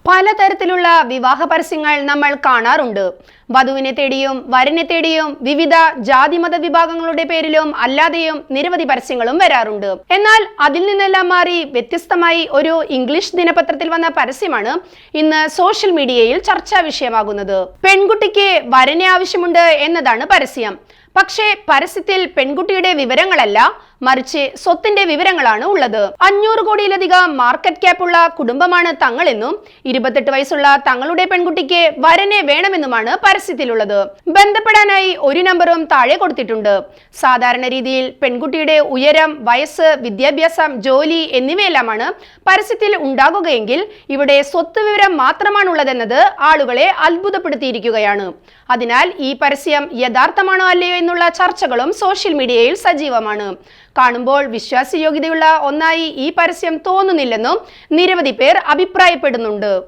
പലതരത്തിലുള്ള വിവാഹ പരസ്യങ്ങൾ നമ്മൾ കാണാറുണ്ട്. വധുവിനെ തേടിയും വരനെ തേടിയും വിവിധ ജാതിമത വിഭാഗങ്ങളുടെ പേരിലും അല്ലാതെയും നിരവധി പരസ്യങ്ങളും വരാറുണ്ട്. എന്നാൽ അതിൽ നിന്നെല്ലാം മാറി വ്യത്യസ്തമായി ഒരു ഇംഗ്ലീഷ് ദിനപത്രത്തിൽ വന്ന പരസ്യമാണ് ഇന്ന് സോഷ്യൽ മീഡിയയിൽ ചർച്ചാ വിഷയമാകുന്നത്. പെൺകുട്ടിക്ക് വരനെ ആവശ്യമുണ്ട് എന്നതാണ് പരസ്യം. പക്ഷേ പരസ്യത്തിൽ പെൺകുട്ടിയുടെ വിവരങ്ങളല്ല, മറിച്ച് സ്വത്തിന്റെ വിവരങ്ങളാണ് ഉള്ളത്. 500 കോടിയിലധികം മാർക്കറ്റ് ക്യാപ്പ് ഉള്ള കുടുംബമാണ് തങ്ങളെന്നും 28 വയസ്സുള്ള തങ്ങളുടെ പെൺകുട്ടിക്ക് വരനെ വേണമെന്നുമാണ് പരസ്യത്തിലുള്ളത്. ബന്ധപ്പെടാനായി ഒരു നമ്പറും താഴെ കൊടുത്തിട്ടുണ്ട്. സാധാരണ രീതിയിൽ പെൺകുട്ടിയുടെ ഉയരം, വയസ്സ്, വിദ്യാഭ്യാസം, ജോലി എന്നിവയെല്ലാമാണ് പരസ്യത്തിൽ ഉണ്ടാകുകയെങ്കിൽ ഇവിടെ സ്വത്ത് വിവരം മാത്രമാണുള്ളതെന്നത് ആളുകളെ അത്ഭുതപ്പെടുത്തിയിരിക്കുകയാണ്. അതിനാൽ ഈ പരസ്യം യഥാർത്ഥമാണോ അല്ലയോ എന്നുള്ള ചർച്ചകളും സോഷ്യൽ മീഡിയയിൽ സജീവമാണ്. കാണുമ്പോൾ വിശ്വാസയോഗ്യതയുള്ള ഒന്നായി ഈ പരസ്യം തോന്നുന്നില്ലെന്നും നിരവധി പേർ അഭിപ്രായപ്പെടുന്നുണ്ട്.